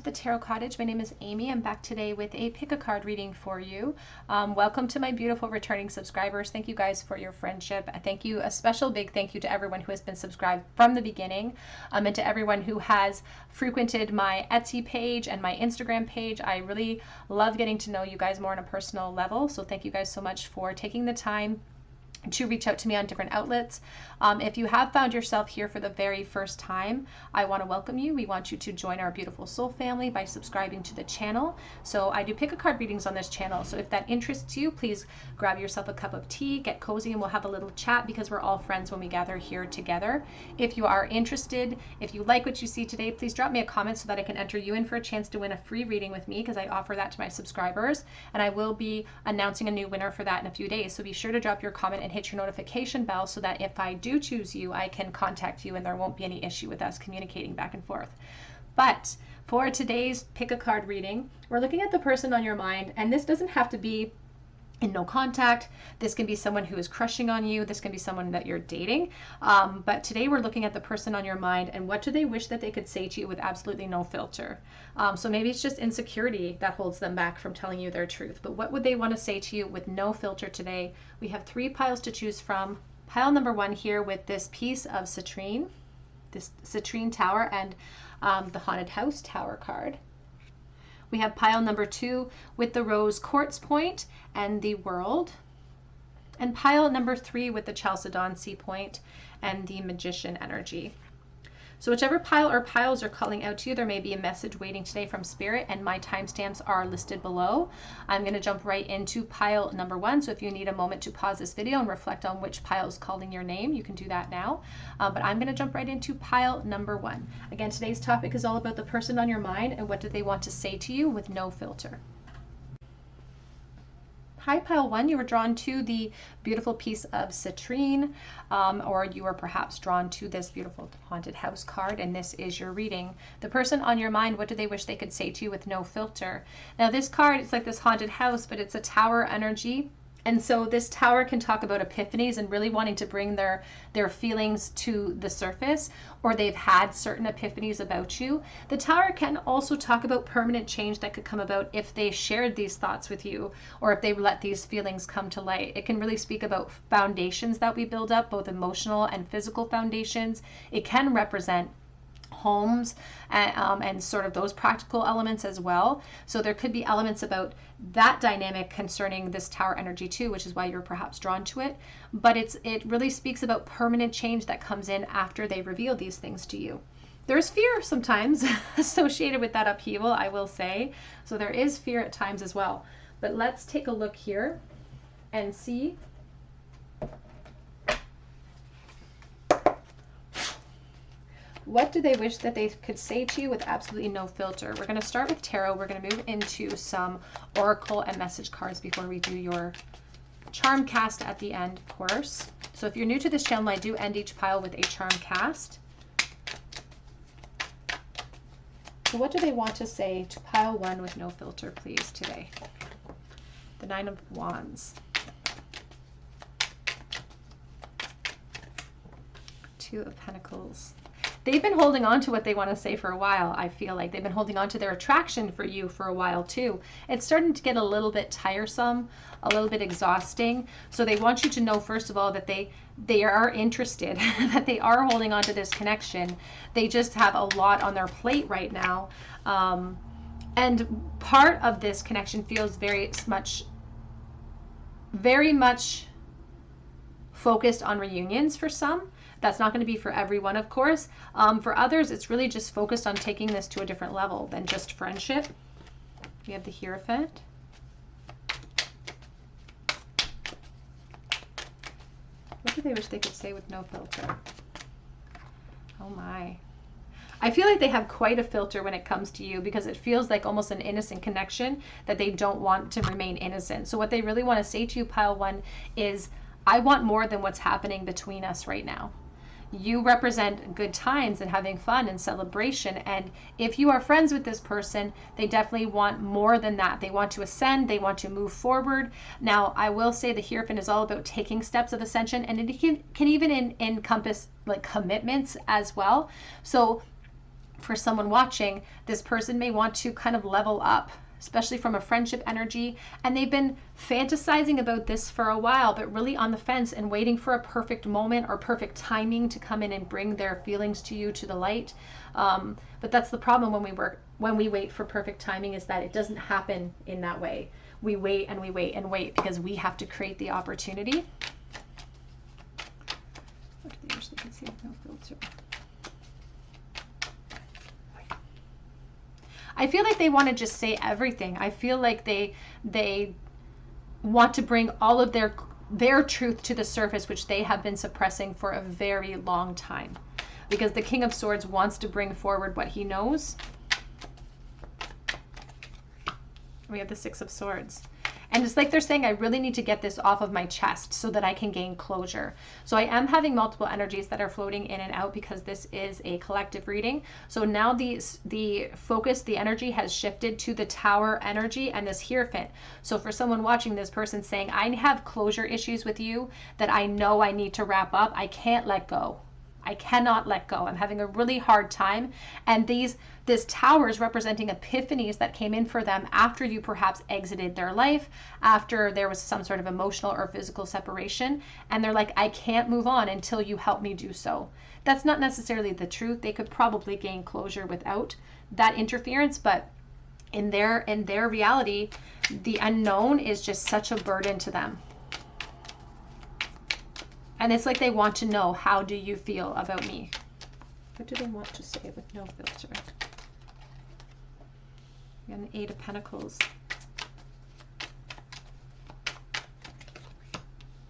to the Tarot Cottage. My name is Amy. I'm back today with a pick a card reading for you. Welcome to my beautiful returning subscribers. Thank you guys for your friendship. Thank you, a special big thank you to everyone who has been subscribed from the beginning, and to everyone who has frequented my Etsy page and my Instagram page. I really love getting to know you guys more on a personal level. So thank you guys so much for taking the time to reach out to me on different outlets. If you have found yourself here for the very first time, I want to welcome you. We want you to join our beautiful soul family by subscribing to the channel. So I do pick a card readings on this channel. So if that interests you, please grab yourself a cup of tea, get cozy, and we'll have a little chat because we're all friends when we gather here together. If you are interested, if you like what you see today, please drop me a comment so that I can enter you in for a chance to win a free reading with me, because I offer that to my subscribers, and I will be announcing a new winner for that in a few days. So be sure to drop your comment and hit your notification bell so that if I do choose you, I can contact you and there won't be any issue with us communicating back and forth. But for today's pick a card reading, we're looking at the person on your mind, and this doesn't have to be in no contact. This can be someone who is crushing on you. This can be someone that you're dating. But today we're looking at the person on your mind and what do they wish that they could say to you with absolutely no filter. So maybe it's just insecurity that holds them back from telling you their truth. But what would they want to say to you with no filter today? We have 3 piles to choose from. Pile number 1 here with this piece of citrine, this citrine tower, and the haunted house tower card. We have pile number 2 with the rose quartz point and the world. And pile number 3 with the chalcedon sea point and the magician energy. So whichever pile or piles are calling out to you, there may be a message waiting today from Spirit, and my timestamps are listed below. I'm going to jump right into pile number 1. So if you need a moment to pause this video and reflect on which pile is calling your name, you can do that now. But I'm going to jump right into pile number 1. Again, today's topic is all about the person on your mind and what do they want to say to you with no filter. Hi, pile 1, you were drawn to the beautiful piece of citrine, or you were perhaps drawn to this beautiful haunted house card, and this is your reading. The person on your mind, what do they wish they could say to you with no filter? Now this card, it's like this haunted house, but it's a tower energy. And so this tower can talk about epiphanies and really wanting to bring their feelings to the surface, or they've had certain epiphanies about you. The tower can also talk about permanent change that could come about if they shared these thoughts with you, or if they let these feelings come to light. It can really speak about foundations that we build up, both emotional and physical foundations. It can represent homes and sort of those practical elements as well. So there could be elements about that dynamic concerning this tower energy too, which is why you're perhaps drawn to it. But it really speaks about permanent change that comes in after they reveal these things to you. There's fear sometimes associated with that upheaval, I will say. So there is fear at times as well. But let's take a look here and see what do they wish that they could say to you with absolutely no filter. We're going to start with tarot. We're going to move into some oracle and message cards before we do your charm cast at the end, of course. So if you're new to this channel, I do end each pile with a charm cast. So what do they want to say to pile 1 with no filter, please, today? The 9 of Wands. 2 of Pentacles. They've been holding on to what they want to say for a while. I feel like they've been holding on to their attraction for you for a while too. It's starting to get a little bit tiresome, a little bit exhausting. So they want you to know, first of all, that they are interested, that they are holding on to this connection. They just have a lot on their plate right now. And part of this connection feels very much focused on reunions for some. That's not going to be for everyone, of course. For others, it's really just focused on taking this to a different level than just friendship. We have the Hierophant. What do they wish they could say with no filter? Oh my. I feel like they have quite a filter when it comes to you, because it feels like almost an innocent connection that they don't want to remain innocent. So what they really want to say to you, pile 1, is, I want more than what's happening between us right now. You represent good times and having fun and celebration. And if you are friends with this person, they definitely want more than that. They want to ascend. They want to move forward. Now, I will say the Hierophant is all about taking steps of ascension, and it can even encompass like commitments as well. So For someone watching, this person may want to kind of level up, especially from a friendship energy, and they've been fantasizing about this for a while, but really on the fence and waiting for a perfect moment or perfect timing to come in and bring their feelings to you, to the light. But that's the problem when we wait for perfect timing, is that it doesn't happen in that way. We wait and we wait and wait because we have to create the opportunity. What do they wish they could see with no filter? I feel like they want to just say everything. I feel like they want to bring all of their truth to the surface, which they have been suppressing for a very long time. Because the King of Swords wants to bring forward what he knows. We have the Six of Swords. And it's like they're saying, I really need to get this off of my chest so that I can gain closure. So I am having multiple energies that are floating in and out because this is a collective reading. So now the focus, the energy has shifted to the Tower energy and this Hierophant. So for someone watching, this person saying, I have closure issues with you that I know I need to wrap up. I can't let go. I cannot let go. I'm having a really hard time. And this Tower is representing epiphanies that came in for them after you perhaps exited their life, after there was some sort of emotional or physical separation. And they're like, I can't move on until you help me do so. That's not necessarily the truth. They could probably gain closure without that interference, but in their reality, the unknown is just such a burden to them. And it's like they want to know, how do you feel about me? What do they want to say with no filter? We have the Eight of Pentacles.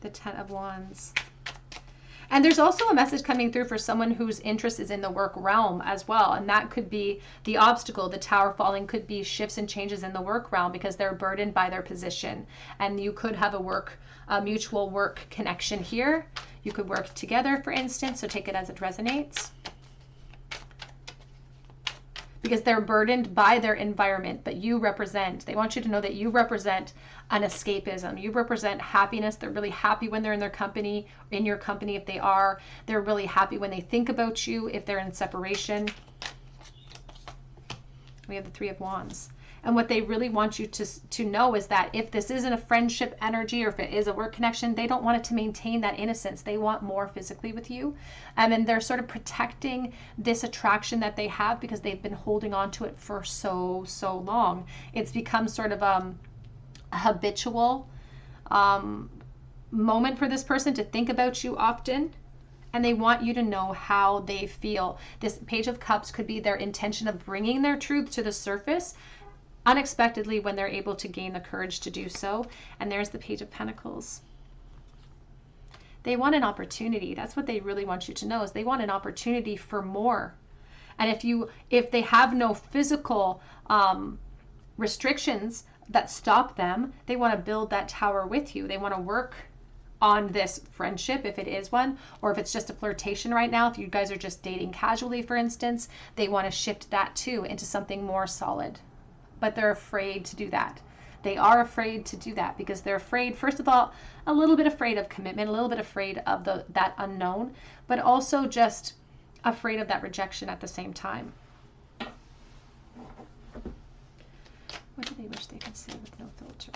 The Ten of Wands. And there's also a message coming through for someone whose interest is in the work realm as well. And that could be the obstacle. The Tower falling could be shifts and changes in the work realm because they're burdened by their position. And you could have a mutual work connection here. You could work together, for instance, so take it as it resonates. Because they're burdened by their environment, but they want you to know that you represent an escapism. You represent happiness. They're really happy when they're in your company if they are. They're really happy when they think about you if they're in separation. We have the Three of Wands. And what they really want you to know is that if this isn't a friendship energy or if it is a work connection, they don't want it to maintain that innocence. They want more physically with you. And they're sort of protecting this attraction that they have because they've been holding on to it for so long. It's become sort of a habitual moment for this person to think about you often. And they want you to know how they feel. This Page of Cups could be their intention of bringing their truth to the surface unexpectedly when they're able to gain the courage to do so. And there's the Page of Pentacles. They want an opportunity. That's what they really want you to know, is they want an opportunity for more. And if they have no physical restrictions that stop them, they want to build that tower with you. They want to work on this friendship, if it is one, or if it's just a flirtation right now, if you guys are just dating casually, for instance, they want to shift that too into something more solid. But they're afraid to do that. They are afraid to do that because they're afraid, first of all, a little bit afraid of commitment, a little bit afraid of that unknown, but also just afraid of that rejection at the same time. What do they wish they could say with no filter?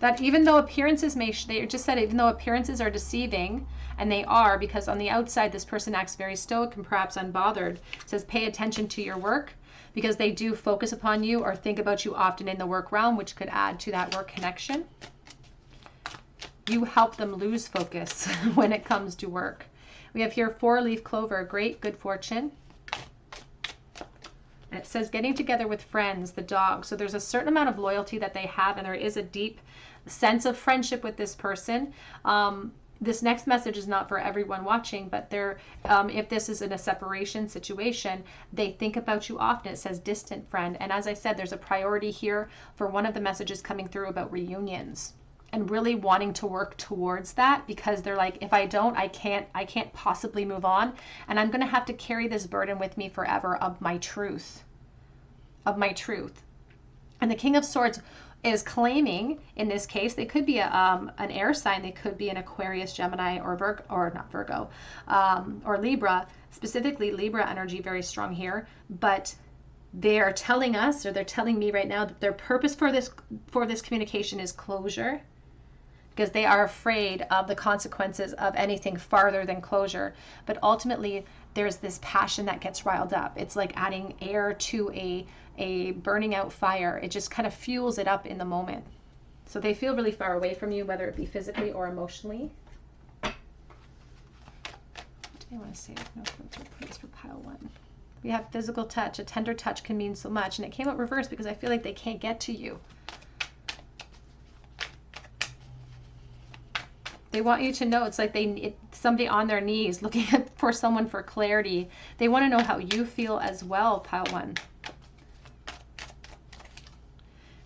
That even though appearances they just said, even though appearances are deceiving, and they are, because on the outside this person acts very stoic and perhaps unbothered, it says pay attention to your work, because they do focus upon you or think about you often in the work realm, which could add to that work connection. You help them lose focus when it comes to work. We have here 4-leaf clover, great good fortune. And it says getting together with friends, the dog. So there's a certain amount of loyalty that they have, and there is a deep sense of friendship with this person. This next message is not for everyone watching, but if this is in a separation situation, they think about you often. It says distant friend. And as I said, there's a priority here for one of the messages coming through about reunions and really wanting to work towards that, because they're like, if I don't, I can't possibly move on. And I'm going to have to carry this burden with me forever of my truth. And the King of Swords is claiming, in this case, they could be an air sign, they could be an Aquarius, Gemini, or Virgo, or not Virgo, or Libra, specifically Libra energy, very strong here. But they are telling us, or they're telling me right now, that their purpose for this communication is closure, because they are afraid of the consequences of anything farther than closure. But ultimately, there's this passion that gets riled up. It's like adding air to a burning out fire. It just kind of fuels it up in the moment. So they feel really far away from you, whether it be physically or emotionally. What do you want to say with no filter, please, for pile 1? We have physical touch. A tender touch can mean so much. And it came out reversed because I feel like they can't get to you. They want you to know, it's like somebody on their knees looking for someone for clarity. They want to know how you feel as well, pile 1.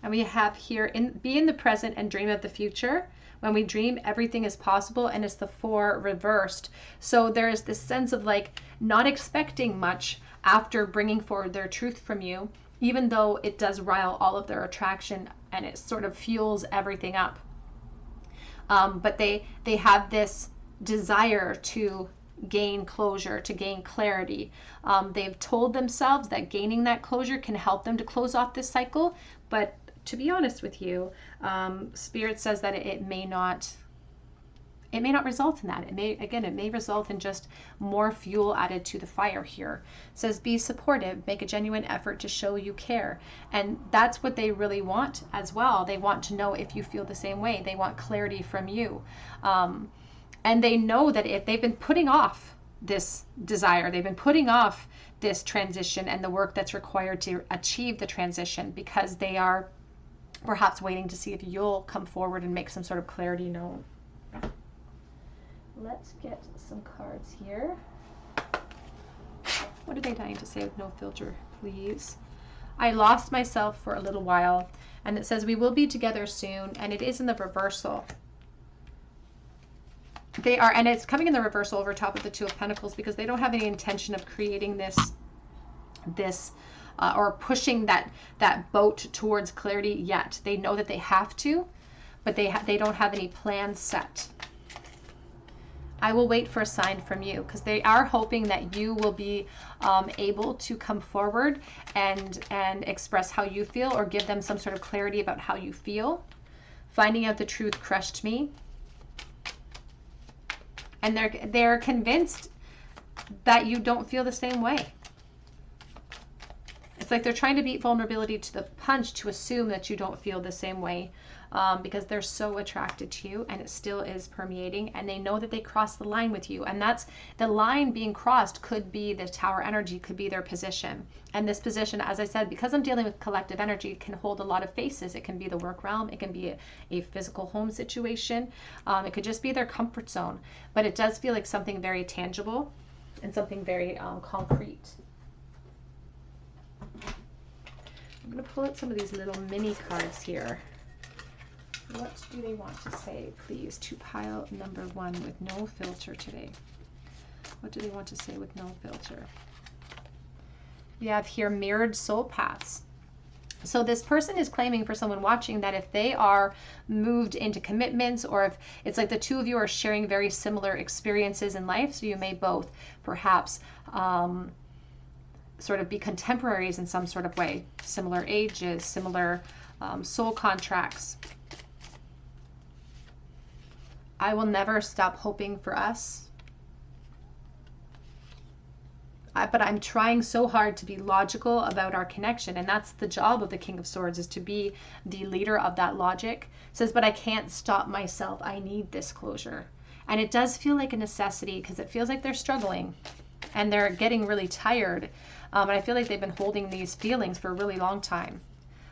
And we have here, be in the present and dream of the future. When we dream, everything is possible, and it's the 4 reversed. So there is this sense of like not expecting much after bringing forward their truth from you, even though it does rile all of their attraction and it sort of fuels everything up. But they have this desire to gain closure, to gain clarity. They've told themselves that gaining that closure can help them to close off this cycle. But to be honest with you, Spirit says that it may not result in that. It may result in just more fuel added to the fire here. It says, be supportive, make a genuine effort to show you care. And that's what they really want as well. They want to know if you feel the same way. They want clarity from you. And they know that if they've been putting off this desire, they've been putting off this transition and the work that's required to achieve the transition, because they are perhaps waiting to see if you'll come forward and make some sort of clarity known. Let's get some cards here. What are they dying to say with no filter, please? I lost myself for a little while. And it says we will be together soon. And it is in the reversal. They are, and it's coming in the reversal over top of the 2 of Pentacles, because they don't have any intention of creating this or pushing that boat towards clarity yet. They know that they have to, but they don't have any plans set. I will wait for a sign from you, because they are hoping that you will be able to come forward and express how you feel, or give them some sort of clarity about how you feel. Finding out the truth crushed me. And they're convinced that you don't feel the same way. It's like they're trying to beat vulnerability to the punch to assume that you don't feel the same way, because they're so attracted to you, and it still is permeating, and they know that they crossed the line with you. And that's the line being crossed, could be the Tower energy, could be their position. And this position, as I said, because I'm dealing with collective energy, can hold a lot of faces. It can be the work realm, it can be a physical home situation, it could just be their comfort zone, but it does feel like something very tangible and something very concrete. I'm going to pull out some of these little mini cards here. What do they want to say, please, to pile number 1 with no filter today? What do they want to say with no filter? We have here mirrored soul paths. So this person is claiming for someone watching that if they are moved into commitments, or if it's like the 2 of you are sharing very similar experiences in life, so you may both perhaps sort of be contemporaries in some sort of way, similar ages, similar soul contracts. I will never stop hoping for us. But I'm trying so hard to be logical about our connection, and that's the job of the King of Swords, is to be the leader of that logic. It says, but I can't stop myself. I need this closure. And it does feel like a necessity, because it feels like they're struggling and they're getting really tired. And I feel like they've been holding these feelings for a really long time.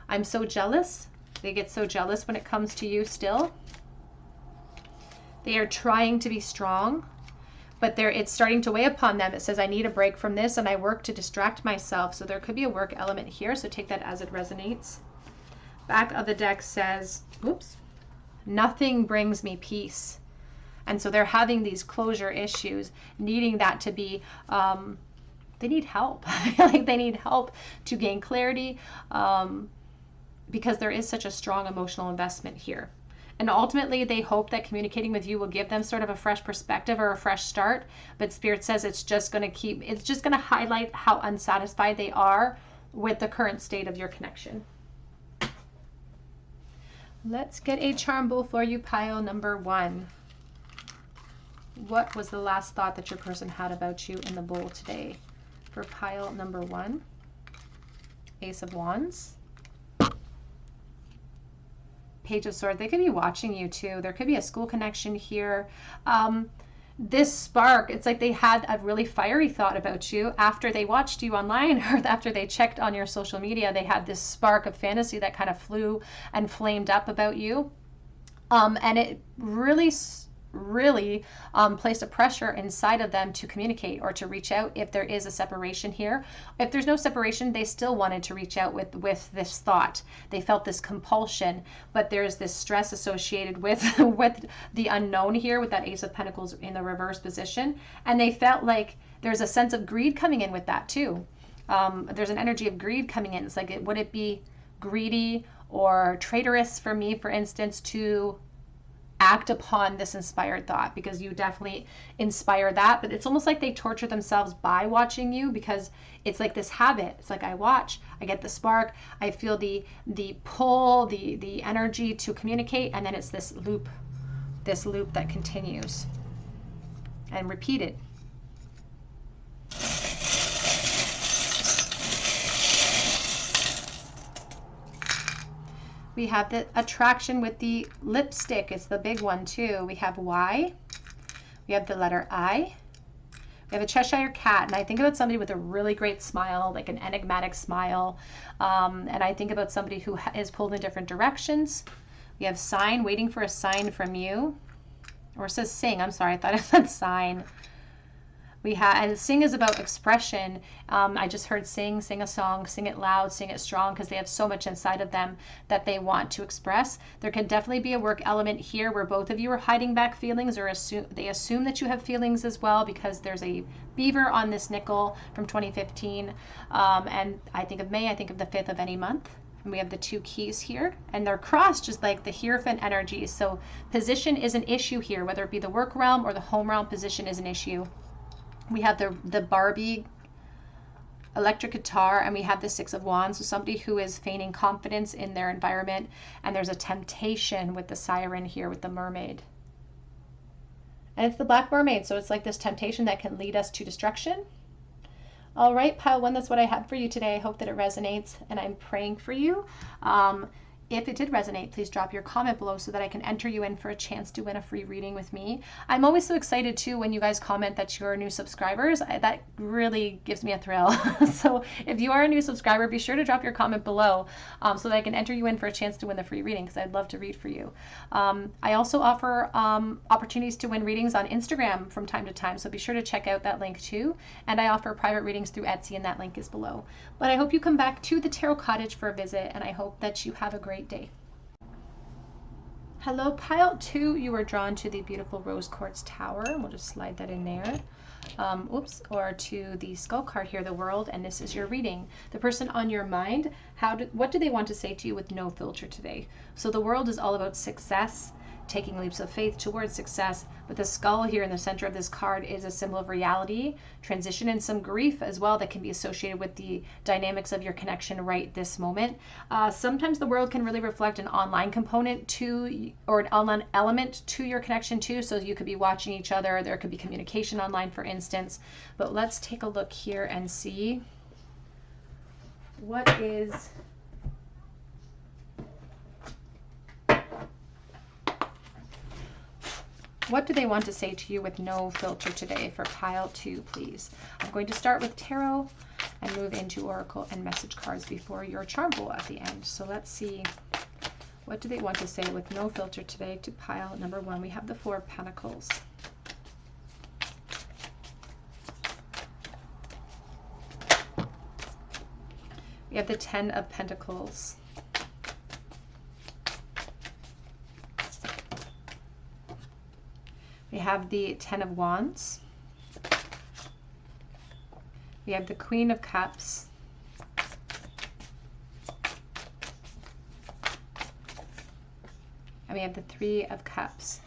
I'm so jealous. They get so jealous when it comes to you still. They are trying to be strong, but it's starting to weigh upon them. It says, I need a break from this, and I work to distract myself. So there could be a work element here, so take that as it resonates. Back of the deck says, oops, nothing brings me peace. And so they're having these closure issues, needing that to be, they need help. I feel like they need help to gain clarity. because there is such a strong emotional investment here. And ultimately, they hope that communicating with you will give them sort of a fresh perspective or a fresh start. But Spirit says it's just going to highlight how unsatisfied they are with the current state of your connection. Let's get a charm bowl for you, pile number 1. What was the last thought that your person had about you in the bowl today? For pile number 1, Ace of Wands, Page of Swords. They could be watching you too. There could be a school connection here. This spark, it's like they had a really fiery thought about you after they watched you online or after they checked on your social media. They had this spark of fantasy that kind of flew and flamed up about you. And it really place a pressure inside of them to communicate or to reach out if there is a separation here. If there's no separation, they still wanted to reach out with this thought. They felt this compulsion, but there's this stress associated with with the unknown here, with that Ace of Pentacles in the reverse position. And they felt like there's a sense of greed coming in with that too. There's an energy of greed coming in. It's like, would it be greedy or traitorous for me, for instance, to act upon this inspired thought? Because you definitely inspire that, but it's almost like they torture themselves by watching you, because it's like this habit. It's like, I watch, I get the spark, I feel the pull, the energy to communicate, and then it's this loop that continues and repeated. We have the attraction with the lipstick. It's the big one too. We have Y. We have the letter I. We have a Cheshire cat. And I think about somebody with a really great smile, like an enigmatic smile. And I think about somebody who is pulled in different directions. We have sign, waiting for a sign from you. Or it says sing. I'm sorry, I thought it said sign. We have, and sing is about expression. I just heard sing a song, sing it loud, sing it strong, because they have so much inside of them that they want to express. There can definitely be a work element here where both of you are hiding back feelings, or they assume that you have feelings as well, because there's a beaver on this nickel from 2015. And I think of May, I think of the 5th of any month. And we have the 2 keys here, and they're crossed just like the Hierophant energy. So position is an issue here, whether it be the work realm or the home realm, position is an issue. We have the Barbie electric guitar, and we have the 6 of Wands. So somebody who is feigning confidence in their environment, and there's a temptation with the siren here with the mermaid. And it's the Black Mermaid, so it's like this temptation that can lead us to destruction. All right, pile 1, that's what I had for you today. I hope that it resonates, and I'm praying for you. If it did resonate, please drop your comment below so that I can enter you in for a chance to win a free reading with me. I'm always so excited too when you guys comment that you're new subscribers. That really gives me a thrill. So if you are a new subscriber, be sure to drop your comment below so that I can enter you in for a chance to win the free reading, because I'd love to read for you. I also offer opportunities to win readings on Instagram from time to time, so be sure to check out that link too. And I offer private readings through Etsy, and that link is below. But I hope you come back to the Tarot Cottage for a visit, and I hope that you have a great day. Hello, pile 2. You were drawn to the beautiful rose quartz tower. We'll just slide that in there. Or to the skull card here, the world, and this is your reading. The person on your mind, what do they want to say to you with no filter today? So the world is all about success, taking leaps of faith towards success, but the skull here in the center of this card is a symbol of reality, transition, and some grief as well that can be associated with the dynamics of your connection right this moment. Sometimes the world can really reflect an online component to, or an online element to your connection too, so you could be watching each other, there could be communication online, for instance. But let's take a look here and see what is what do they want to say to you with no filter today for pile 2, please? I'm going to start with tarot and move into oracle and message cards before your charm bowl at the end. So let's see, what do they want to say with no filter today to pile number 1? We have the 4 of Pentacles. We have the 10 of Pentacles. We have the 10 of Wands. We have the Queen of Cups. we have the Three of Cups.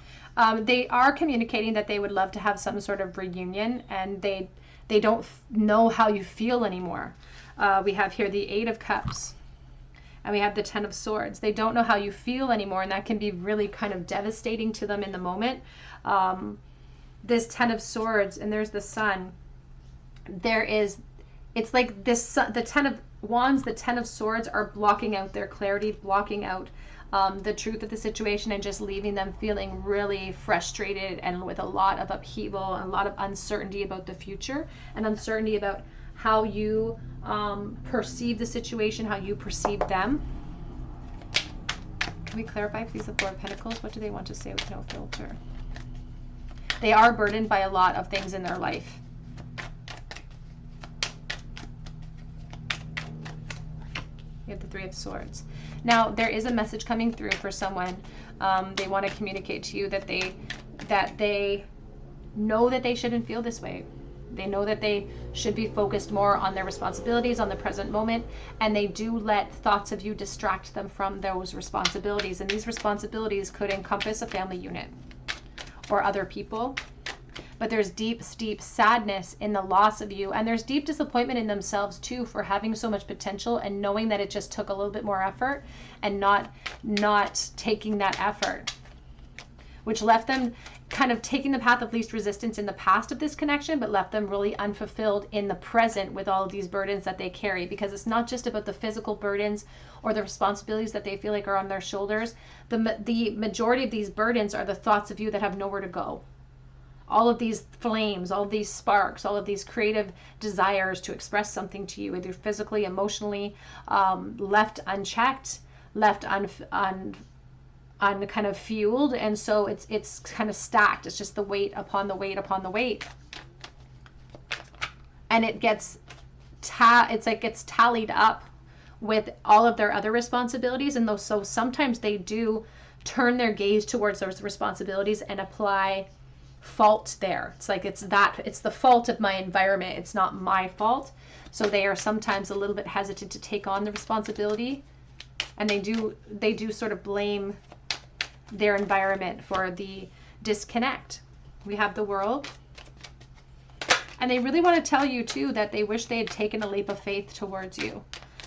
They are communicating that they would love to have some sort of reunion, and they don't know how you feel anymore. We have here the Eight of Cups, and we have the Ten of Swords. They don't know how you feel anymore, and that can be really kind of devastating to them in the moment. This Ten of Swords, and there's the Sun. It's like this, the Ten of Wands, the Ten of Swords are blocking out their clarity, blocking out the truth of the situation, and just leaving them feeling really frustrated and with a lot of upheaval and a lot of uncertainty about the future, and uncertainty about how you perceive the situation, how you perceive them. Can we clarify, please, the Four of Pentacles? What do they want to say with no filter? They are burdened by a lot of things in their life. You have the Three of Swords. Now, there is a message coming through for someone. They want to communicate to you that they know that they shouldn't feel this way. They know that they should be focused more on their responsibilities, on the present moment, and they do let thoughts of you distract them from those responsibilities. And these responsibilities could encompass a family unit or other people. But there's deep, deep sadness in the loss of you. And there's deep disappointment in themselves too, for having so much potential and knowing that it just took a little bit more effort and not taking that effort, which left them kind of taking the path of least resistance in the past of this connection, but left them really unfulfilled in the present with all of these burdens that they carry. Because it's not just about the physical burdens or the responsibilities that they feel like are on their shoulders. The majority of these burdens are the thoughts of you that have nowhere to go. All of these flames, all of these sparks, all of these creative desires to express something to you, either physically, emotionally, left unchecked, left kind of fueled, and so it's kind of stacked. It's just the weight upon the weight upon the weight, and it gets gets tallied up with all of their other responsibilities. And so sometimes they do turn their gaze towards those responsibilities and apply fault there. It's like it's the fault of my environment, it's not my fault. So they are sometimes a little bit hesitant to take on the responsibility, and they do sort of blame their environment for the disconnect. We have the World, and they really want to tell you too that they wish they had taken a leap of faith towards you,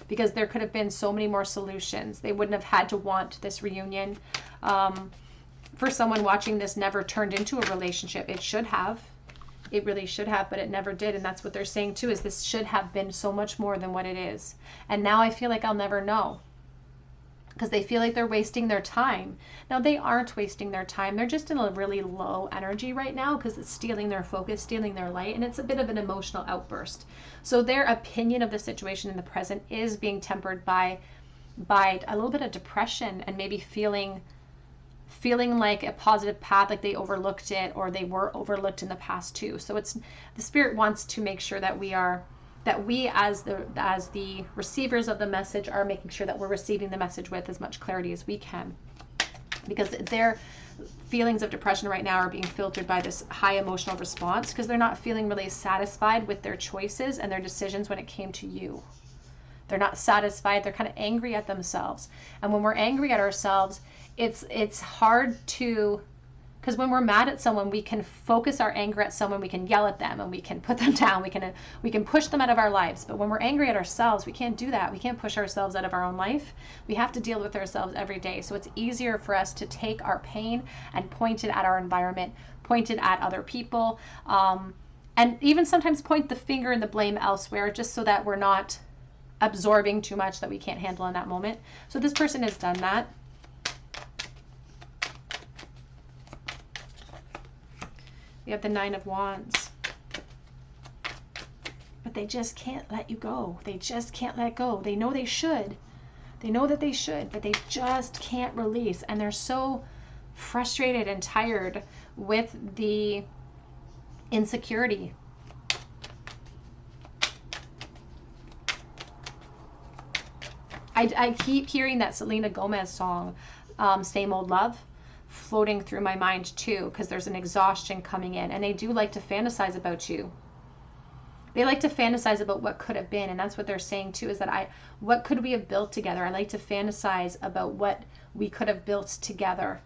because there could have been so many more solutions. They wouldn't have had to want this reunion. For someone watching this, never turned into a relationship. It should have. It really should have, but it never did. And that's what they're saying too, is this should have been so much more than what it is. And now I feel like I'll never know, because they feel like they're wasting their time. Now, they aren't wasting their time. They're just in a really low energy right now, because it's stealing their focus, stealing their light, and it's a bit of an emotional outburst. So their opinion of the situation in the present is being tempered by a little bit of depression, and maybe feeling like a positive path, like they overlooked it, or they were overlooked in the past too. So it's, the Spirit wants to make sure that we as the receivers of the message are making sure that we're receiving the message with as much clarity as we can, because their feelings of depression right now are being filtered by this high emotional response, because they're not feeling really satisfied with their choices and their decisions when it came to you. They're not satisfied. They're kind of angry at themselves. And when we're angry at ourselves, it's hard to, because when we're mad at someone, we can focus our anger at someone, we can yell at them, and we can put them down, we can push them out of our lives. But when we're angry at ourselves, we can't do that. We can't push ourselves out of our own life. We have to deal with ourselves every day. So it's easier for us to take our pain and point it at our environment, point it at other people, and even sometimes point the finger and the blame elsewhere, just so that we're not absorbing too much that we can't handle in that moment. So this person has done that. We have the Nine of Wands. But they just can't let you go. They just can't let go. They know they should. They know that they should, but they just can't release. And they're so frustrated and tired with the insecurity. I keep hearing that Selena Gomez song, Same Old Love, floating through my mind too, because there's an exhaustion coming in, and they do like to fantasize about you. They like to fantasize about what could have been, and that's what they're saying too, is that what could we have built together? I like to fantasize about what we could have built together.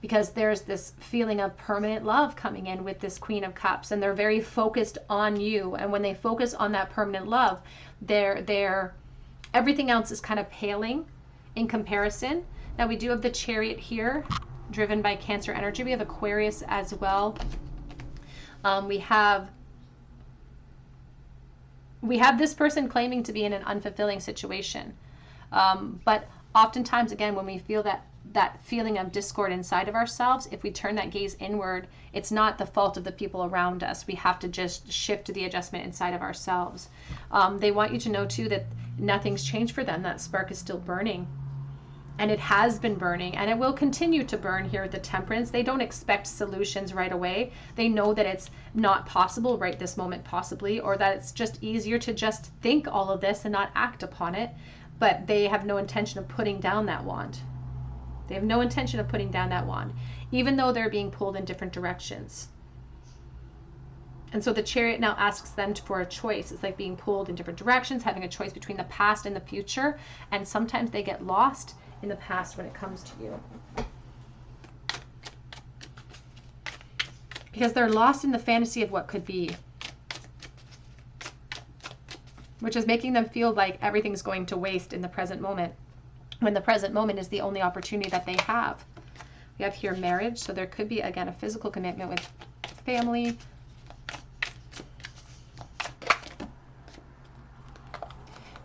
because there's this feeling of permanent love coming in with this Queen of Cups, and they're very focused on you. And when they focus on that permanent love, they're everything else is kind of paling in comparison. Now we do have the Chariot here, driven by Cancer energy. We have Aquarius as well. We have this person claiming to be in an unfulfilling situation. But oftentimes, again, when we feel that feeling of discord inside of ourselves, if we turn that gaze inward, it's not the fault of the people around us. We have to just shift the adjustment inside of ourselves. They want you to know too that nothing's changed for them. That spark is still burning. And it has been burning, and it will continue to burn here at the Temperance. They don't expect solutions right away. They know that it's not possible right this moment, possibly, or that it's just easier to just think all of this and not act upon it. But they have no intention of putting down that wand. They have no intention of putting down that wand, even though they're being pulled in different directions. And so the Chariot now asks them for a choice. It's like being pulled in different directions, having a choice between the past and the future. And sometimes they get lost in the past when it comes to you, because they're lost in the fantasy of what could be, which is making them feel like everything's going to waste in the present moment, when the present moment is the only opportunity that they have. We have here marriage, so there could be, again, a physical commitment with family.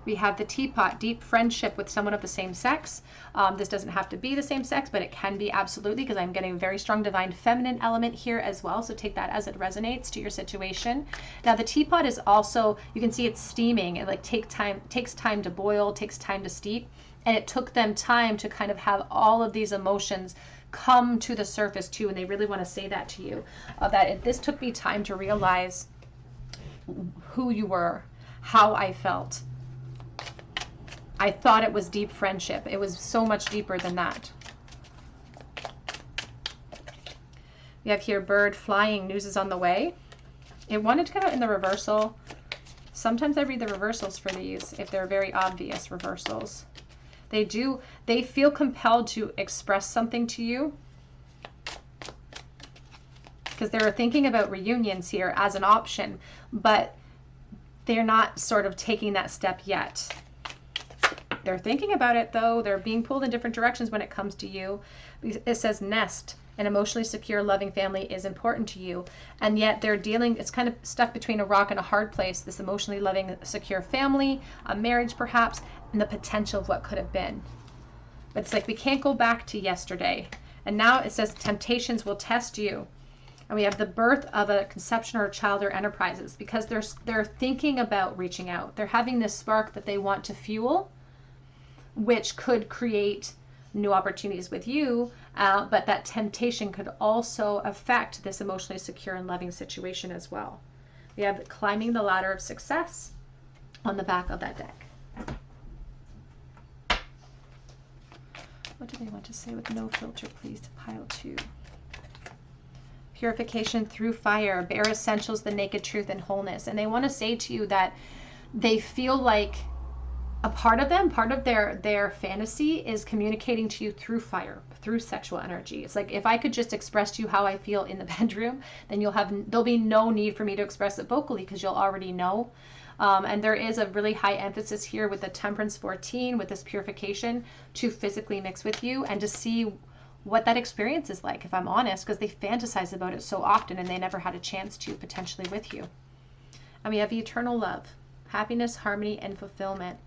We have the Teapot, deep friendship with someone of the same sex. This doesn't have to be the same sex, but it can be, absolutely, because I'm getting a very strong divine feminine element here as well. So take that as it resonates to your situation. Now the Teapot is also, you can see it's steaming. It like takes time to boil, takes time to steep. And it took them time to kind of have all of these emotions come to the surface too. And they really want to say that to you, this took me time to realize who you were, how I felt. I thought it was deep friendship. It was so much deeper than that. We have here bird flying, news is on the way. It wanted to come out in the reversal. Sometimes I read the reversals for these if they're very obvious reversals. They feel compelled to express something to you, because they're thinking about reunions here as an option, but they're not sort of taking that step yet. They're thinking about it though. They're being pulled in different directions when it comes to you. It says nest, an emotionally secure, loving family is important to you. And yet they're dealing, it's kind of stuck between a rock and a hard place. This emotionally loving, secure family, a marriage perhaps, and the potential of what could have been. But it's like we can't go back to yesterday. And now it says temptations will test you. And we have the birth of a conception or a child or enterprises, because they're thinking about reaching out. They're having this spark that they want to fuel, which could create new opportunities with you, but that temptation could also affect this emotionally secure and loving situation as well. We have climbing the ladder of success on the back of that deck. What do they want to say with no filter, please, to pile 2? Purification through fire, bare essentials, the naked truth and wholeness. And they want to say to you that they feel like a part of them, part of their fantasy is communicating to you through fire, through sexual energy. It's like, if I could just express to you how I feel in the bedroom, then there'll be no need for me to express it vocally, because you'll already know. And there is a really high emphasis here with the Temperance 14, with this purification, to physically mix with you and to see what that experience is like, if I'm honest, because they fantasize about it so often and they never had a chance to, potentially with you. And we have eternal love, happiness, harmony, and fulfillment.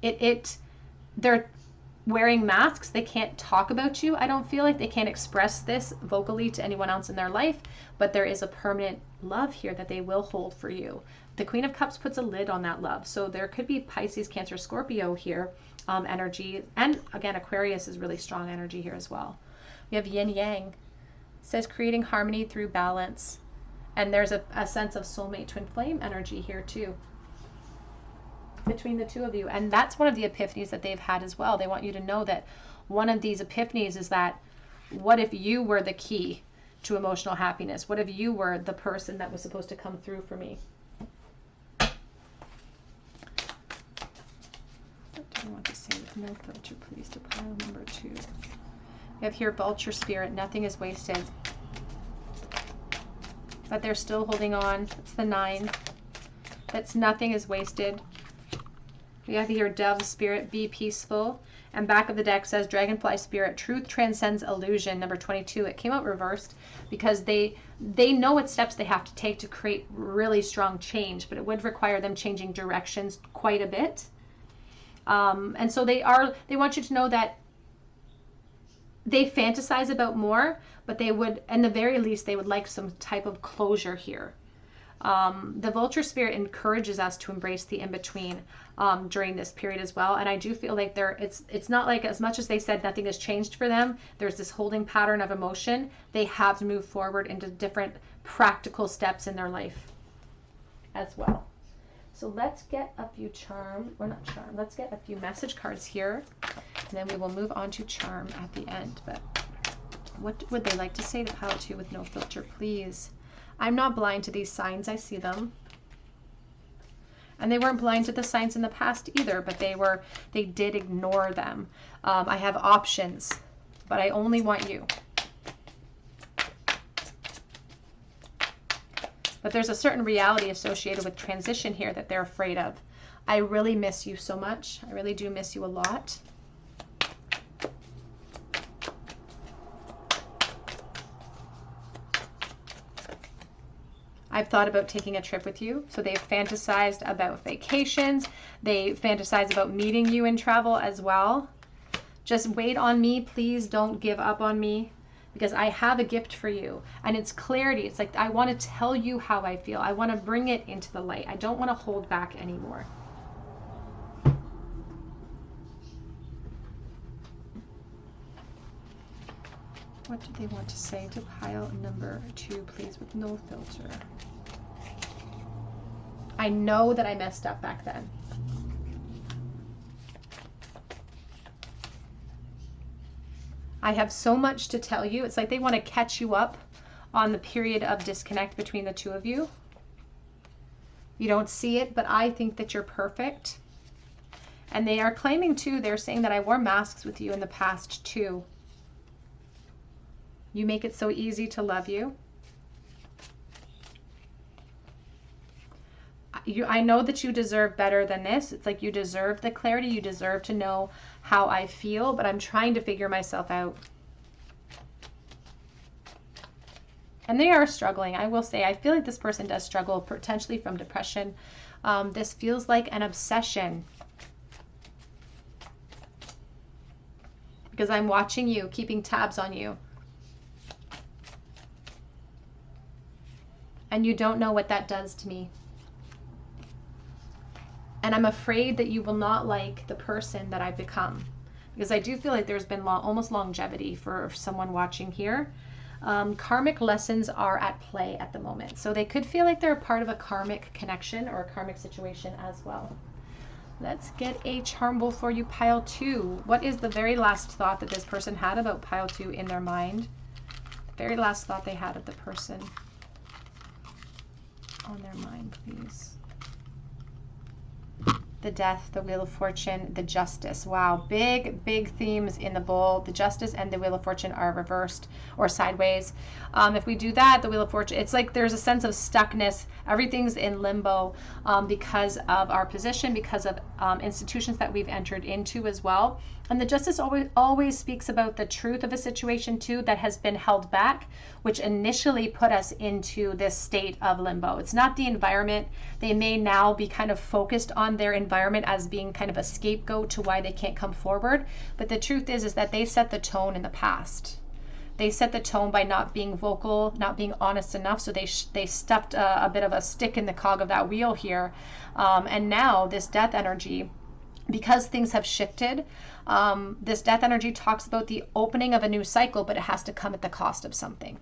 They're wearing masks. They can't talk about you. I don't feel like they can't express this vocally to anyone else in their life, but there is a permanent love here that they will hold for you. The Queen of Cups puts a lid on that love. So there could be Pisces, Cancer, Scorpio here, energy. And again, Aquarius is really strong energy here as well. We have yin yang. It says creating harmony through balance. And there's a sense of soulmate twin flame energy here too, between the two of you. And that's one of the epiphanies that they've had as well. They want you to know that one of these epiphanies is that, what if you were the key to emotional happiness? What if you were the person that was supposed to come through for me? What do I want to say with no filter, please, to pile number 2? We have here vulture spirit. Nothing is wasted. But they're still holding on. It's the 9. That's nothing is wasted. We have here dove spirit. Be peaceful. And back of the deck says dragonfly spirit. Truth transcends illusion. Number 22. It came out reversed because they know what steps they have to take to create really strong change, but it would require them changing directions quite a bit. And so they want you to know that they fantasize about more, but they would, at the very least, they would like some type of closure here. The vulture spirit encourages us to embrace the in-between during this period as well. And I do feel like it's not like, as much as they said nothing has changed for them, there's this holding pattern of emotion. They have to move forward into different practical steps in their life as well. So let's get a few let's get a few message cards here, and then we will move on to charm at the end. But what would they like to say to pile 2 with no filter, please? I'm not blind to these signs. I see them. And they weren't blind to the signs in the past either, but they did ignore them. I have options, but I only want you. But there's a certain reality associated with transition here that they're afraid of. I really miss you so much. I really do miss you a lot. I've thought about taking a trip with you. So they've fantasized about vacations. They fantasize about meeting you in travel as well. Just wait on me. Please don't give up on me, because I have a gift for you. And it's clarity. It's like, I want to tell you how I feel. I want to bring it into the light. I don't want to hold back anymore. What do they want to say to pile number 2, please, with no filter? I know that I messed up back then. I have so much to tell you. It's like they want to catch you up on the period of disconnect between the two of you. You don't see it, but I think that you're perfect. And they are claiming too, they're saying that I wore masks with you in the past too. You make it so easy to love you. I know that you deserve better than this. It's like you deserve the clarity. You deserve to know how I feel, but I'm trying to figure myself out. And they are struggling. I will say, I feel like this person does struggle potentially from depression. This feels like an obsession. Because I'm watching you, keeping tabs on you. And you don't know what that does to me. And I'm afraid that you will not like the person that I've become. Because I do feel like there's been almost longevity for someone watching here. Karmic lessons are at play at the moment. So they could feel like they're a part of a karmic connection or a karmic situation as well. Let's get a charm bowl for you, pile 2. What is the very last thought that this person had about pile 2 in their mind? The very last thought they had of the person on their mind, please. The death, the wheel of fortune, the justice. Wow, big themes in the bowl. The justice and the wheel of fortune are reversed or sideways. If we do that, the wheel of fortune, it's like there's a sense of stuckness. Everything's in limbo because of our position, because of institutions that we've entered into as well. And the justice always speaks about the truth of a situation too that has been held back, which initially put us into this state of limbo. It's not the environment. They may now be kind of focused on their environment as being kind of a scapegoat to why they can't come forward. But the truth is that they set the tone in the past. They set the tone by not being vocal, not being honest enough. So they stuffed a bit of a stick in the cog of that wheel here. And now this death energy, because things have shifted, this death energy talks about the opening of a new cycle, but it has to come at the cost of something.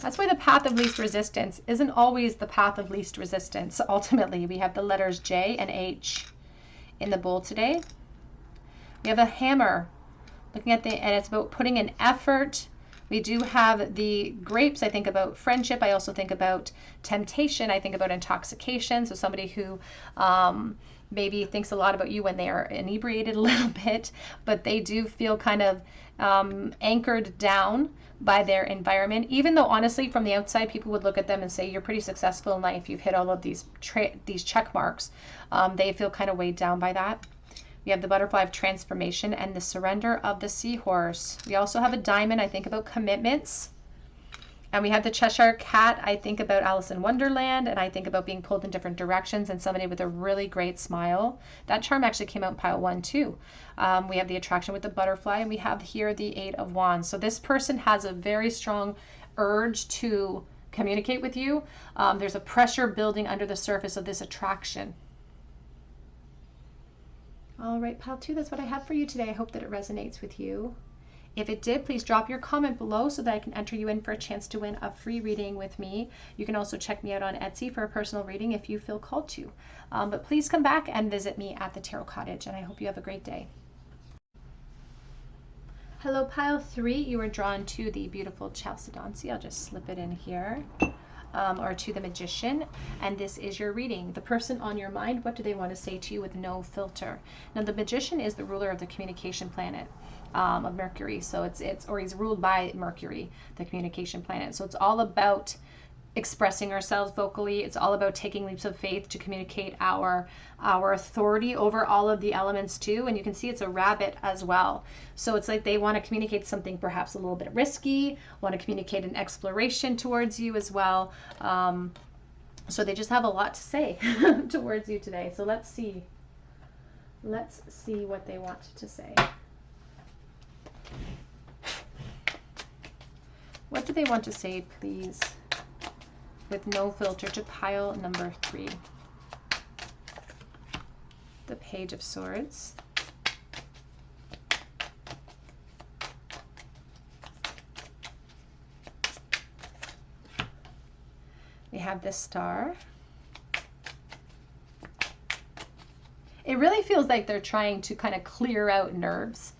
That's why the path of least resistance isn't always the path of least resistance. Ultimately, we have the letters J and H in the bowl today. We have a hammer, looking at and it's about putting an effort. We do have the grapes. I think about friendship. I also think about temptation. I think about intoxication. So somebody who maybe thinks a lot about you when they are inebriated a little bit, but they do feel kind of anchored down by their environment, even though honestly from the outside people would look at them and say you're pretty successful in life, you've hit all of these check marks. They feel kind of weighed down by that. We have the butterfly of transformation and the surrender of the seahorse. We also have a diamond. I think about commitments. And we have the Cheshire Cat. I think about Alice in Wonderland, and I think about being pulled in different directions and somebody with a really great smile. That charm actually came out in pile 1 too. We have the attraction with the butterfly, and we have here the 8 of Wands. So this person has a very strong urge to communicate with you. There's a pressure building under the surface of this attraction. All right, pile 2, that's what I have for you today. I hope that it resonates with you. If it did, please drop your comment below so that I can enter you in for a chance to win a free reading with me. You can also check me out on Etsy for a personal reading if you feel called to. But please come back and visit me at the Tarot Cottage, and I hope you have a great day. Hello, pile 3. You are drawn to the beautiful Chalcedony. I'll just slip it in here. Or to the Magician, and this is your reading. The person on your mind, what do they want to say to you with no filter? Now, the Magician is the ruler of the communication planet of Mercury, so or he's ruled by Mercury, the communication planet. So it's all about expressing ourselves vocally. It's all about taking leaps of faith to communicate our authority over all of the elements too. And you can see it's a rabbit as well. So it's like they want to communicate something perhaps a little bit risky, want to communicate an exploration towards you as well. So they just have a lot to say towards you today. So let's see what they want to say. What do they want to say, please? With no filter, to pile number 3. The Page of Swords. We have the Star. It really feels like they're trying to kind of clear out nerves.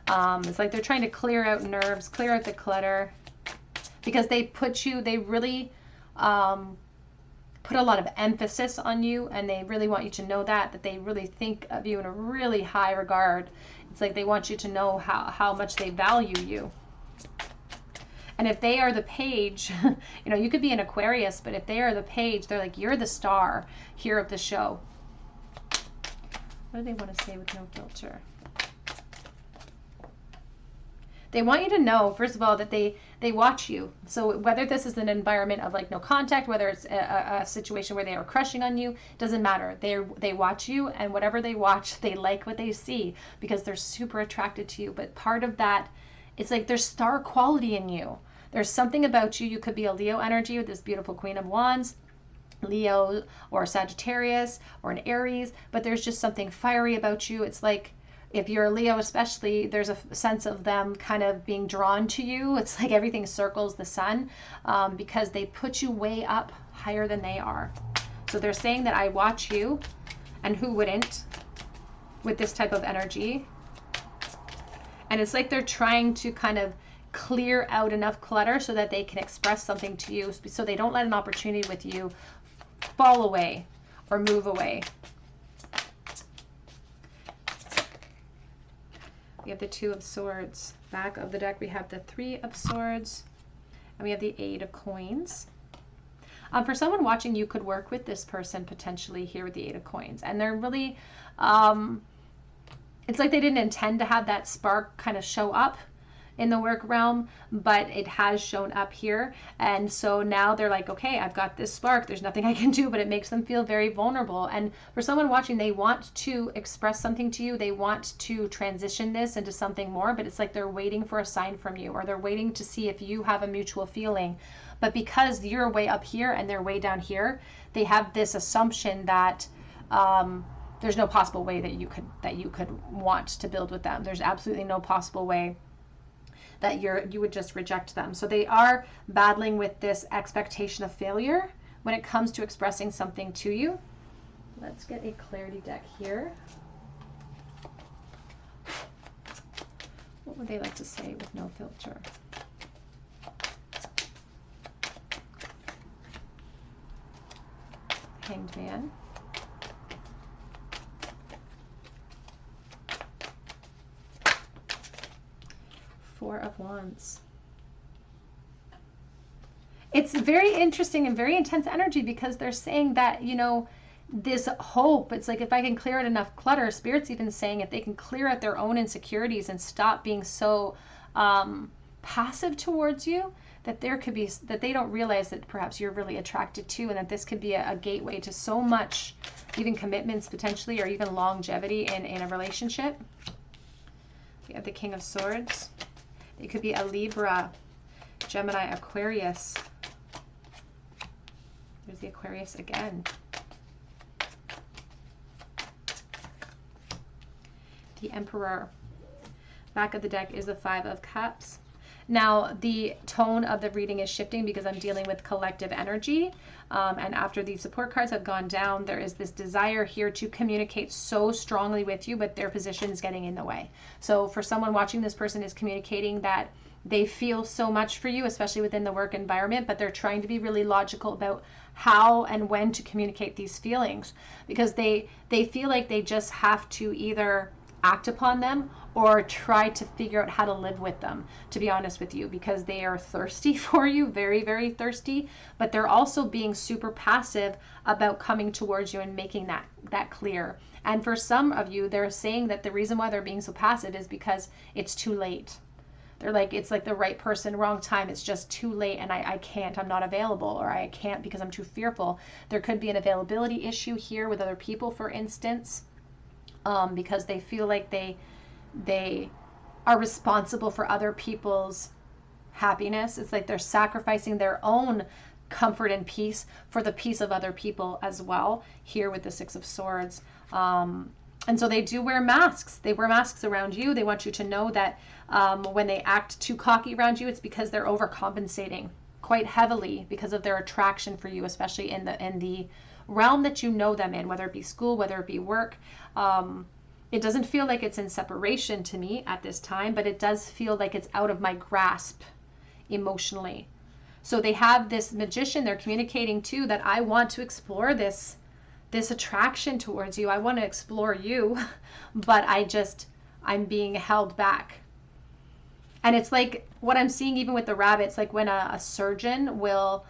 It's like they're trying to clear out nerves, clear out the clutter, because they really put a lot of emphasis on you, and they really want you to know that they really think of you in a really high regard. It's like they want you to know how much they value you. And if they are the Page, you know, you could be an Aquarius, but if they are the Page, they're like, you're the star here of the show. What do they want to say with no filter? They want you to know, first of all, that they watch you. So whether this is an environment of like no contact, whether it's a situation where they are crushing on you, doesn't matter. They watch you, and whatever they watch, they like what they see because they're super attracted to you. But part of that, it's like there's star quality in you. There's something about you. You could be a Leo energy with this beautiful Queen of Wands, Leo or Sagittarius or an Aries, but there's just something fiery about you. It's like, if you're a Leo especially, there's a sense of them kind of being drawn to you. It's like everything circles the sun because they put you way up higher than they are. So they're saying that I watch you, and who wouldn't with this type of energy? And it's like they're trying to kind of clear out enough clutter so that they can express something to you, so they don't let an opportunity with you fall away or move away. We have the 2 of Swords. Back of the deck, we have the 3 of Swords, and we have the 8 of Coins. For someone watching, you could work with this person potentially here with the 8 of Coins, and they're really, it's like they didn't intend to have that spark kind of show up in the work realm, but it has shown up here. And so now they're like, okay, I've got this spark. There's nothing I can do, but it makes them feel very vulnerable. And for someone watching, they want to express something to you. They want to transition this into something more, but it's like they're waiting for a sign from you, or they're waiting to see if you have a mutual feeling. But because you're way up here and they're way down here, they have this assumption that there's no possible way that you could want to build with them. There's absolutely no possible way that you would just reject them. So they are battling with this expectation of failure when it comes to expressing something to you. Let's get a clarity deck here. What would they like to say with no filter? Hanged Man. Four of Wands. It's very interesting and very intense energy because they're saying that, you know, this hope, it's like if I can clear out enough clutter, Spirit's even saying if they can clear out their own insecurities and stop being so passive towards you, that there could be, that they don't realize that perhaps you're really attracted to, and that this could be a gateway to so much, even commitments potentially, or even longevity in a relationship. We have the King of Swords. It could be a Libra, Gemini, Aquarius. There's the Aquarius again. The Emperor. Back of the deck is the Five of Cups. Now, the tone of the reading is shifting because I'm dealing with collective energy. And after the support cards have gone down, there is this desire here to communicate so strongly with you, but their position is getting in the way. So for someone watching, this person is communicating that they feel so much for you, especially within the work environment, but they're trying to be really logical about how and when to communicate these feelings, because they feel like they just have to either act upon them or try to figure out how to live with them, to be honest with you, because they are thirsty for you, very, very thirsty, but they're also being super passive about coming towards you and making that clear. And for some of you, they're saying that the reason why they're being so passive is because it's too late. They're like, it's like the right person, wrong time. It's just too late and I can't, I'm not available, or I can't because I'm too fearful. There could be an availability issue here with other people, for instance, because they feel like they are responsible for other people's happiness. It's like they're sacrificing their own comfort and peace for the peace of other people as well, here with the Six of Swords. And so they do wear masks. They wear masks around you. They want you to know that when they act too cocky around you, it's because they're overcompensating quite heavily because of their attraction for you, especially in the realm that you know them in, whether it be school, whether it be work. It doesn't feel like it's in separation to me at this time, but it does feel like it's out of my grasp emotionally. So they have this Magician they're communicating to, that I want to explore this attraction towards you. I want to explore you, but I'm being held back. And it's like what I'm seeing even with the rabbits, like when a surgeon will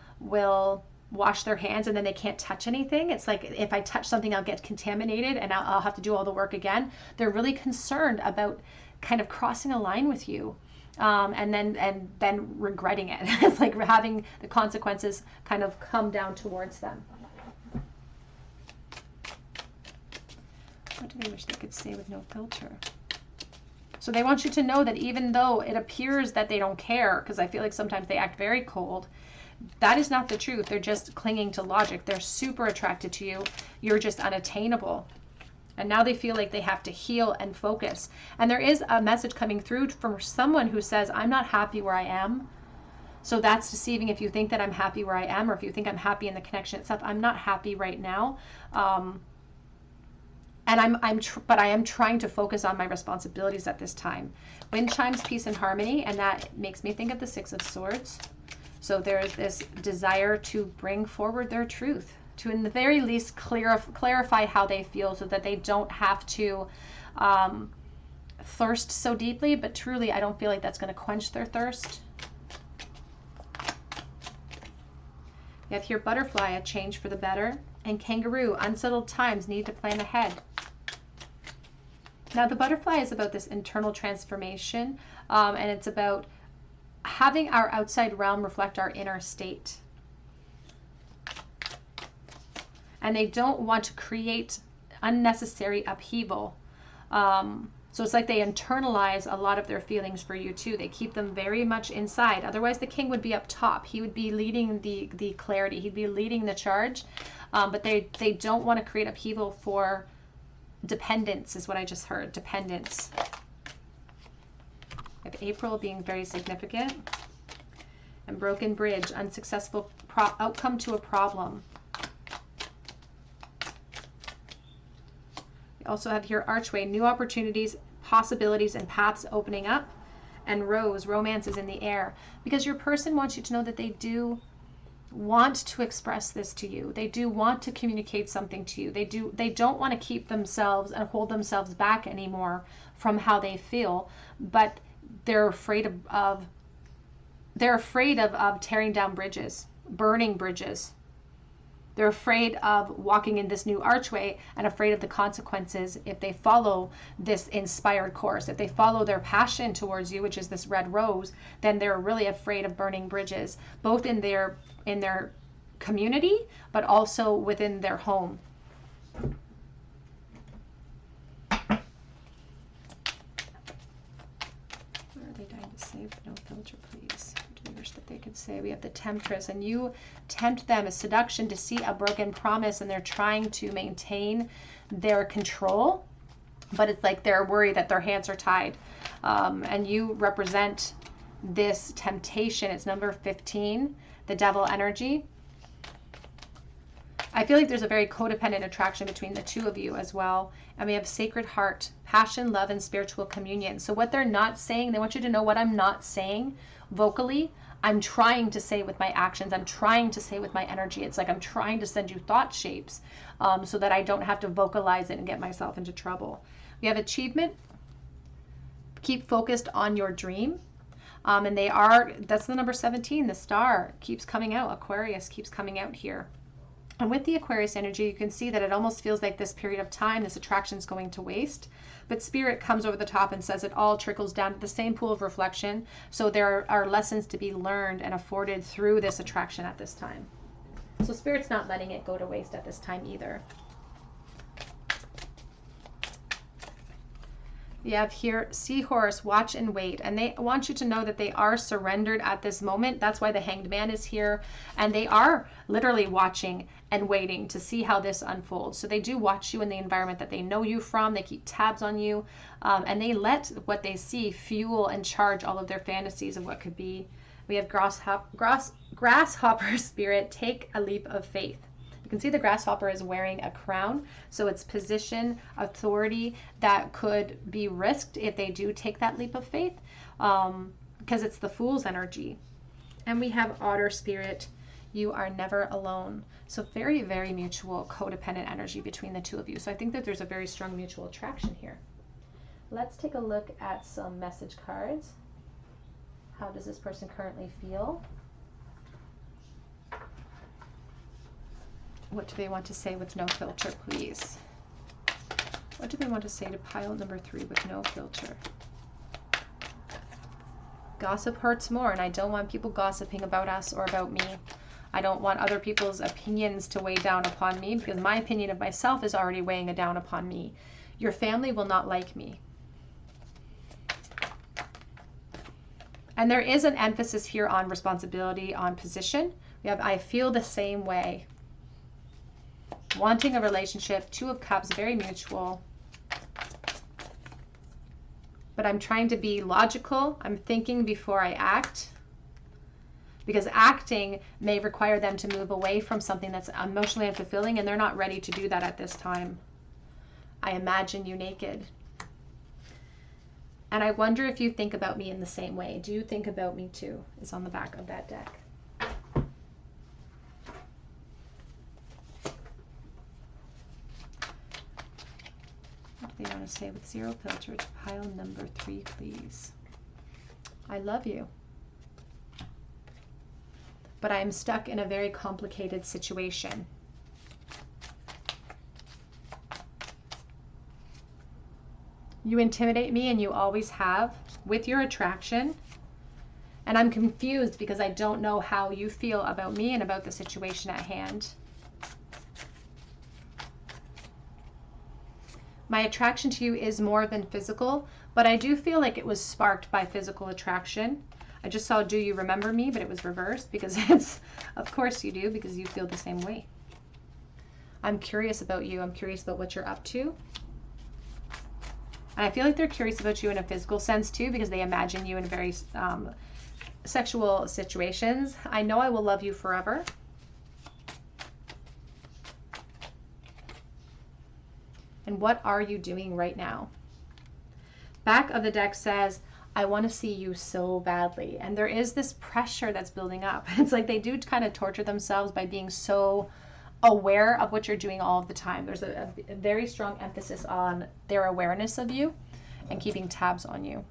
wash their hands and then they can't touch anything. It's like, if I touch something, I'll get contaminated and I'll have to do all the work again. They're really concerned about kind of crossing a line with you. And then regretting it. It's like having the consequences kind of come down towards them. What do they wish they could say with no filter? So they want you to know that even though it appears that they don't care, because I feel like sometimes they act very cold, that is not the truth. They're just clinging to logic. They're super attracted to you. You're just unattainable. And now they feel like they have to heal and focus. And there is a message coming through from someone who says, I'm not happy where I am. So that's deceiving if you think that I'm happy where I am, or if you think I'm happy in the connection itself. I'm not happy right now. But I am trying to focus on my responsibilities at this time. Wind chimes, peace and harmony, and that makes me think of the Six of Swords. So there's this desire to bring forward their truth, to in the very least clarify how they feel, so that they don't have to thirst so deeply. But truly, I don't feel like that's going to quench their thirst. You have here butterfly, a change for the better, and kangaroo, unsettled times, need to plan ahead. Now the butterfly is about this internal transformation, and it's about having our outside realm reflect our inner state. And they don't want to create unnecessary upheaval. So it's like they internalize a lot of their feelings for you too. They keep them very much inside. Otherwise the king would be up top. He would be leading the clarity. He'd be leading the charge. But they don't want to create upheaval for dependence, is what I just heard. Dependence. We have April being very significant. And broken bridge, unsuccessful outcome to a problem. We also have here archway, new opportunities, possibilities, and paths opening up. And rose, romance is in the air. Because your person wants you to know that they do want to express this to you. They do want to communicate something to you. They don't want to keep themselves and hold themselves back anymore from how they feel, but they're afraid of tearing down bridges, burning bridges. They're afraid of walking in this new archway and afraid of the consequences if they follow this inspired course. If they follow their passion towards you, which is this red rose, then they're really afraid of burning bridges, both in their community, but also within their home. What are they dying to say? No filter, please. What do they wish that they could say? We have the Temptress, and you tempt them as seduction, deceit, a broken promise, and they're trying to maintain their control, but it's like they're worried that their hands are tied. And you represent this temptation. It's number 15, the devil energy. I feel like there's a very codependent attraction between the two of you as well. And we have sacred heart, passion, love, and spiritual communion. So what they're not saying, they want you to know what I'm not saying vocally, I'm trying to say with my actions. I'm trying to say with my energy. It's like I'm trying to send you thought shapes so that I don't have to vocalize it and get myself into trouble. We have achievement. Keep focused on your dream. And that's the number 17, the star keeps coming out. Aquarius keeps coming out here. And with the Aquarius energy, you can see that it almost feels like this period of time, this attraction is going to waste. But Spirit comes over the top and says it all trickles down to the same pool of reflection. So there are lessons to be learned and afforded through this attraction at this time. So Spirit's not letting it go to waste at this time either. We have here Seahorse, watch and wait. And they want you to know that they are surrendered at this moment. That's why the Hanged Man is here. And they are literally watching and waiting to see how this unfolds. So they do watch you in the environment that they know you from. They keep tabs on you. And they let what they see fuel and charge all of their fantasies of what could be. We have Grasshopper Spirit, take a leap of faith. You can see the grasshopper is wearing a crown, so it's position, authority that could be risked if they do take that leap of faith, because it's the Fool's energy. And we have Otter Spirit, you are never alone. So very, very mutual codependent energy between the two of you. So I think that there's a very strong mutual attraction here. Let's take a look at some message cards. How does this person currently feel? What do they want to say with no filter, please? What do they want to say to pile number 3 with no filter? Gossip hurts more, and I don't want people gossiping about us or about me. I don't want other people's opinions to weigh down upon me, because my opinion of myself is already weighing down upon me. Your family will not like me. And there is an emphasis here on responsibility, on position. We have, I feel the same way. Wanting a relationship, 2 of Cups, very mutual. But I'm trying to be logical. I'm thinking before I act. Because acting may require them to move away from something that's emotionally unfulfilling, and they're not ready to do that at this time. I imagine you naked. And I wonder if you think about me in the same way. Do you think about me too? Is on the back of that deck. What do they want to say with 0 filter to pile number 3, please? I love you. But I am stuck in a very complicated situation. You intimidate me, and you always have, with your attraction. And I'm confused because I don't know how you feel about me and about the situation at hand. My attraction to you is more than physical, but I do feel like it was sparked by physical attraction. I just saw do you remember me, but it was reversed because it's, of course you do, because you feel the same way. I'm curious about you. I'm curious about what you're up to. And I feel like they're curious about you in a physical sense too, because they imagine you in very sexual situations. I know I will love you forever. And what are you doing right now? Back of the deck says, I want to see you so badly. And there is this pressure that's building up. It's like they do kind of torture themselves by being so aware of what you're doing all of the time. There's a very strong emphasis on their awareness of you and keeping tabs on you.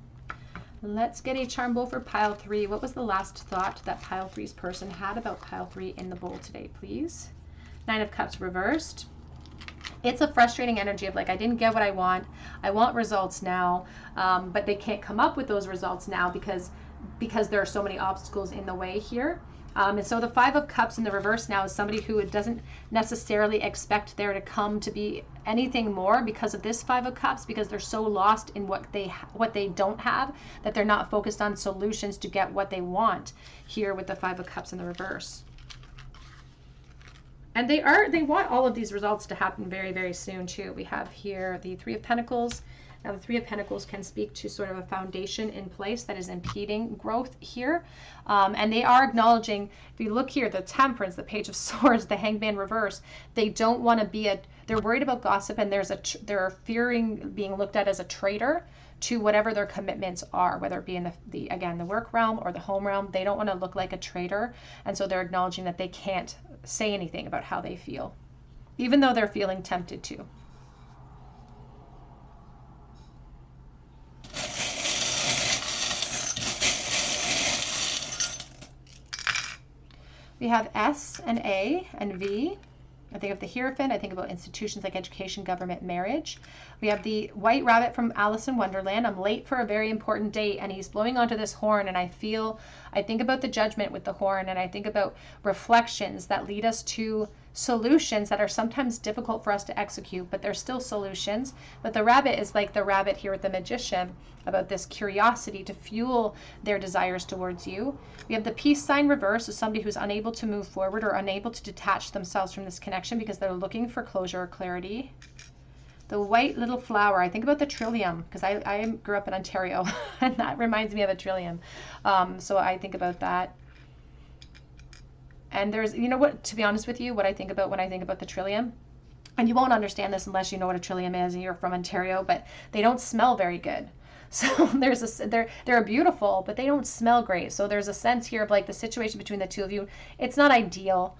Let's get a charm bowl for pile 3. What was the last thought that pile 3's person had about pile 3 in the bowl today, please? 9 of Cups reversed. It's a frustrating energy of like, I didn't get what I want results now, but they can't come up with those results now because there are so many obstacles in the way here. And so the 5 of Cups in the reverse now is somebody who doesn't necessarily expect there to come to be anything more because of this 5 of Cups, because they're so lost in what they don't have that they're not focused on solutions to get what they want here with the 5 of Cups in the reverse. And they want all of these results to happen very, very soon too. We have here the 3 of Pentacles. Now the 3 of Pentacles can speak to sort of a foundation in place that is impeding growth here. And they are acknowledging, if you look here, the Temperance, the Page of Swords, the Hangman reverse, they don't want to be they're worried about gossip, and they're fearing being looked at as a traitor to whatever their commitments are, whether it be in the work realm or the home realm. They don't want to look like a traitor. And so they're acknowledging that they can't say anything about how they feel, even though they're feeling tempted to. We have S and A and V. I think of the Hierophant. I think about institutions like education, government, marriage. We have the White Rabbit from Alice in Wonderland. I'm late for a very important date, and he's blowing onto this horn, and I think about the Judgment with the horn, and I think about reflections that lead us to solutions that are sometimes difficult for us to execute, but they're still solutions. But the rabbit is like the rabbit here with the Magician, about this curiosity to fuel their desires towards you. We have the peace sign reverse, so somebody who's unable to move forward or unable to detach themselves from this connection because they're looking for closure or clarity. The white little flower, I think about the trillium, because I grew up in Ontario and that reminds me of a trillium. So I think about that. And there's, you know what, to be honest with you, what I think about when I think about the trillium, and you won't understand this unless you know what a trillium is and you're from Ontario, but they don't smell very good. So they're beautiful, but they don't smell great. So there's a sense here of like the situation between the two of you. It's not ideal.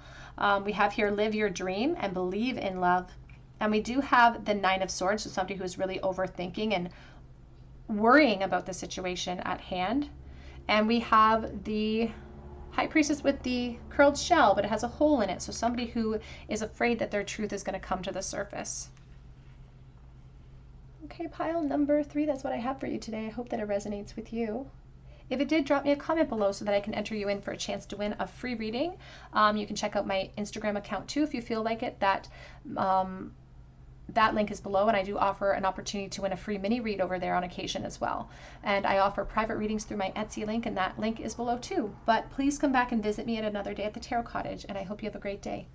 We have here, live your dream and believe in love. And we do have the 9 of Swords, so somebody who's really overthinking and worrying about the situation at hand. And we have the High Priestess with the curled shell, but it has a hole in it. So somebody who is afraid that their truth is going to come to the surface. Okay, pile number 3, that's what I have for you today. I hope that it resonates with you. If it did, drop me a comment below so that I can enter you in for a chance to win a free reading. You can check out my Instagram account too if you feel like it. That link is below, and I do offer an opportunity to win a free mini read over there on occasion as well. And I offer private readings through my Etsy link, and that link is below too. But please come back and visit me at another day at the Tarot Cottage, and I hope you have a great day.